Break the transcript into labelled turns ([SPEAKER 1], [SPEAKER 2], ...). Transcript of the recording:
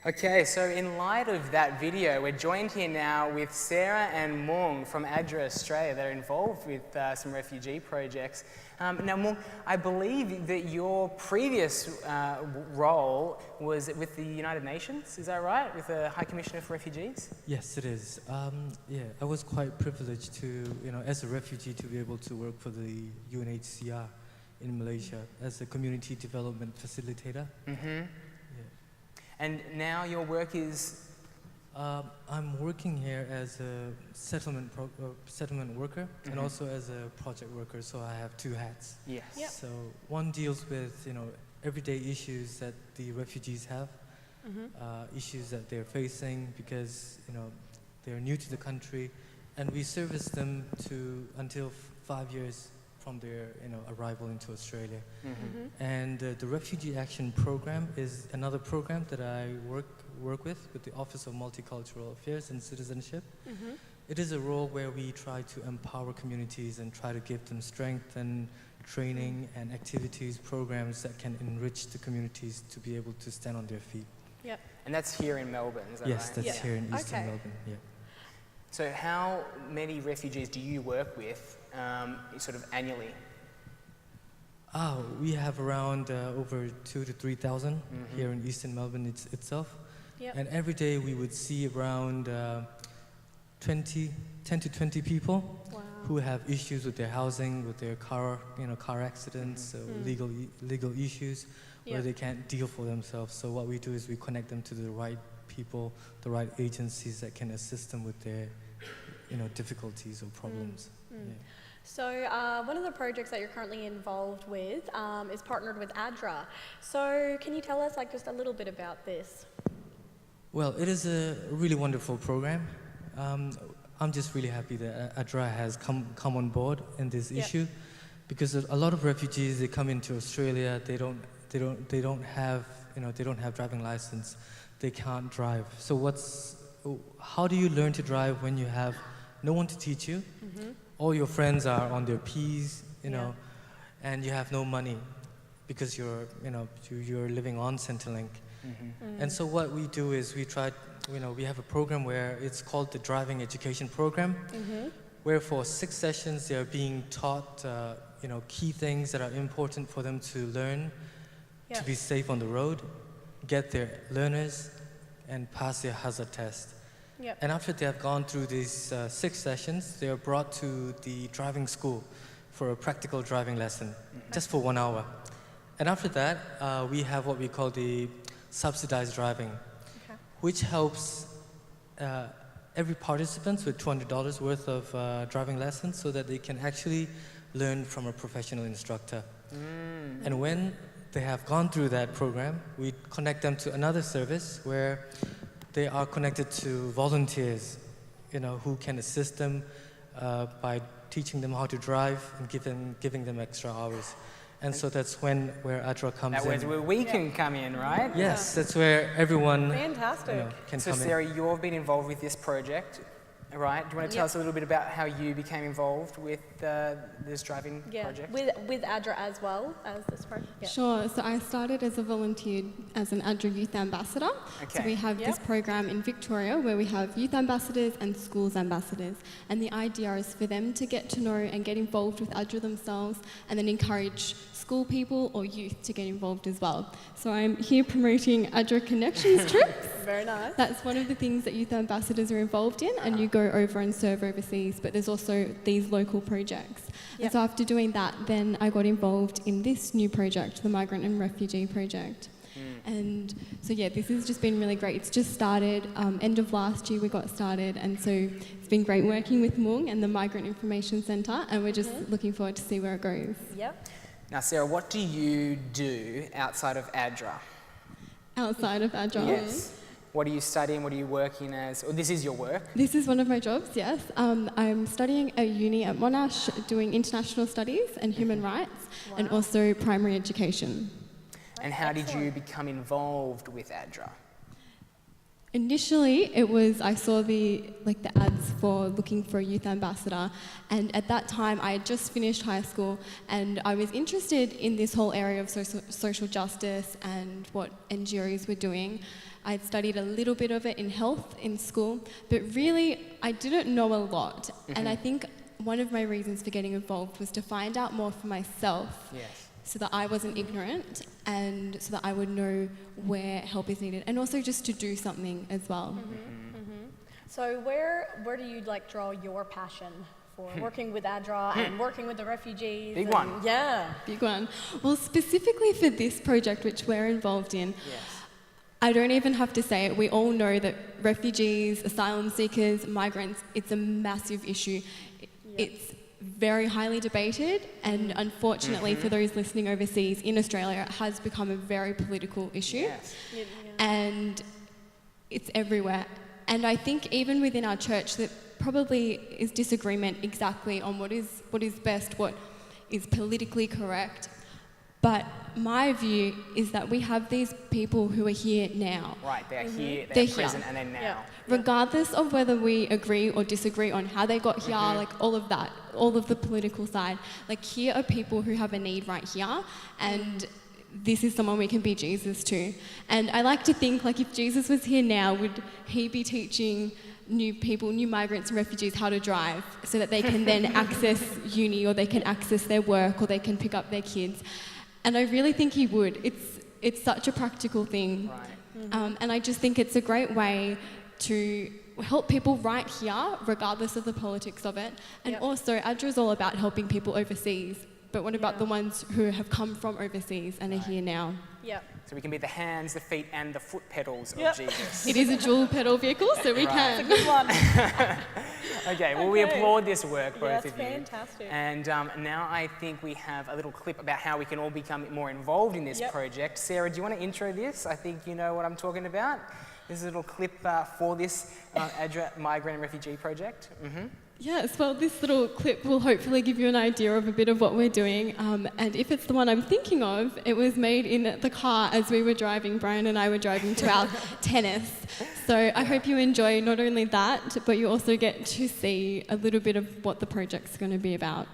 [SPEAKER 1] Okay, so in light of that video, we're joined here now with Sarah and Mung from ADRA Australia that are involved with some refugee projects. Now, Mung, I believe that your previous role was with the United Nations, is that right? With the High Commissioner for Refugees?
[SPEAKER 2] Yes, it is. Yeah, I was quite privileged to, as a refugee, to be able to work for the UNHCR in Malaysia as a community development facilitator.
[SPEAKER 1] Mm-hmm. And now your work is?
[SPEAKER 2] I'm working here as a settlement worker and also as a project worker, so I have two hats.
[SPEAKER 1] Yes.
[SPEAKER 3] Yep.
[SPEAKER 2] So one deals with, everyday issues that the refugees have, issues that they're facing because, they're new to the country, and we service them until 5 years from their arrival into Australia. And the Refugee Action Program is another program that I work with the Office of Multicultural Affairs and Citizenship. It is a role where we try to empower communities and try to give them strength and training and activities, programs that can enrich the communities to be able to stand on their feet.
[SPEAKER 3] Yep.
[SPEAKER 1] And that's here in Melbourne, is that
[SPEAKER 2] Yes,
[SPEAKER 1] right?
[SPEAKER 2] that's here in Eastern Melbourne. Yeah.
[SPEAKER 1] So how many refugees do you work with sort of annually?
[SPEAKER 2] We have around over 2,000 to 3,000 here in Eastern Melbourne itself.
[SPEAKER 3] Yep.
[SPEAKER 2] And every day we would see around 10 to 20 people who have issues with their housing, with their car accidents, legal issues where they can't deal for themselves. So what we do is we connect them to the right people, the right agencies that can assist them with their difficulties or problems. Yeah.
[SPEAKER 3] So one of the projects that you're currently involved with is partnered with ADRA. So can you tell us just a little bit about this?
[SPEAKER 2] Well, it is a really wonderful program. I'm just really happy that ADRA has come on board in this issue, because a lot of refugees, they come into Australia, they don't have driving license, they can't drive. So how do you learn to drive when you have no one to teach you? All your friends are on their P's, and you have no money because you're living on Centrelink. And so what we do is we have a program where it's called the Driving Education Program, where for 6 sessions they are being taught, key things that are important for them to learn to be safe on the road, get their learners, and pass their hazard test. And after they have gone through these 6 sessions, they are brought to the driving school for a practical driving lesson, just for 1 hour. And after that, we have what we call the subsidized driving, which helps every participant with $200 worth of driving lessons so that they can actually learn from a professional instructor. And when they have gone through that program, we connect them to another service where they are connected to volunteers, who can assist them by teaching them how to drive and giving them extra hours. And so that's where ADRA comes in.
[SPEAKER 1] That's where we can come in, right?
[SPEAKER 2] Yes, that's where everyone
[SPEAKER 3] Fantastic.
[SPEAKER 2] Can
[SPEAKER 1] So
[SPEAKER 2] come in.
[SPEAKER 1] Sarah, you've been involved with this project, right? Do you want to tell us a little bit about how you became involved with this driving project?
[SPEAKER 3] With ADRA as well as this project? Yeah.
[SPEAKER 4] Sure. So I started as a volunteer as an ADRA Youth Ambassador. So we have this program in Victoria where we have youth ambassadors and schools ambassadors. And the idea is for them to get to know and get involved with ADRA themselves, and then encourage school people or youth to get involved as well. So I'm here promoting ADRA Connections trips.
[SPEAKER 3] Very nice.
[SPEAKER 4] That's one of the things that youth ambassadors are involved in, and you go over and serve overseas, but there's also these local projects. And so after doing that, then I got involved in this new project, the Migrant and Refugee project. And so this has just been really great. It's just started, end of last year we got started, and so it's been great working with Mung and the Migrant Information Centre, and we're just looking forward to see where it goes.
[SPEAKER 1] Now, Sarah, what do you do outside of ADRA?
[SPEAKER 4] Outside of ADRA?
[SPEAKER 1] Yes. What are you studying? What are you working as? Or this is your work?
[SPEAKER 4] This is one of my jobs, yes. I'm studying at uni at Monash, doing international studies and human rights, and also primary education.
[SPEAKER 1] And how did you become involved with ADRA?
[SPEAKER 4] Initially, it was, I saw the ads for looking for a youth ambassador, and at that time I had just finished high school, and I was interested in this whole area of social justice and what NGOs were doing. I'd studied a little bit of it in health in school, but really I didn't know a lot. And I think one of my reasons for getting involved was to find out more for myself.
[SPEAKER 1] Yes.
[SPEAKER 4] So that I wasn't ignorant and so that I would know where help is needed, and also just to do something as well.
[SPEAKER 3] So where do you like draw your passion for working with ADRA and working with the refugees?
[SPEAKER 1] Big one.
[SPEAKER 3] Yeah.
[SPEAKER 4] Big one. Well, specifically for this project which we're involved in, I don't even have to say it. We all know that refugees, asylum seekers, migrants, it's a massive issue. It's very highly debated, and unfortunately for those listening overseas, in Australia it has become a very political issue.
[SPEAKER 1] Yes.
[SPEAKER 4] And it's everywhere. And I think even within our church there probably is disagreement exactly on what is best, what is politically correct. But my view is that we have these people who are here now.
[SPEAKER 1] Right, they're here,
[SPEAKER 4] They're
[SPEAKER 1] they're present,
[SPEAKER 4] here.
[SPEAKER 1] and then now.
[SPEAKER 3] Yeah.
[SPEAKER 4] Regardless of whether we agree or disagree on how they got here, like all of that, all of the political side, like here are people who have a need right here, and this is someone we can be Jesus to. And I like to think, like, if Jesus was here now, would he be teaching new people, new migrants and refugees how to drive so that they can then access uni, or they can access their work, or they can pick up their kids? And I really think he would. It's such a practical thing.
[SPEAKER 1] Right.
[SPEAKER 4] And I just think it's a great way to help people right here, regardless of the politics of it. And also, ADRA is all about helping people overseas. But what about the ones who have come from overseas and are here now?
[SPEAKER 3] Yeah.
[SPEAKER 1] So we can be the hands, the feet, and the foot pedals of Jesus.
[SPEAKER 4] It is a dual pedal vehicle, so we can.
[SPEAKER 3] Good one.
[SPEAKER 1] Okay, well, we applaud this work, both
[SPEAKER 3] That's
[SPEAKER 1] of you.
[SPEAKER 3] fantastic.
[SPEAKER 1] And now I think we have a little clip about how we can all become more involved in this project. Sarah, do you want to intro this? I think you know what I'm talking about. This is a little clip for this ADRA Migrant and Refugee project.
[SPEAKER 4] Yes, well, this little clip will hopefully give you an idea of a bit of what we're doing. And if it's the one I'm thinking of, it was made in the car as we were driving. Brian and I were driving to our tennis. So I hope you enjoy not only that, but you also get to see a little bit of what the project's going to be about.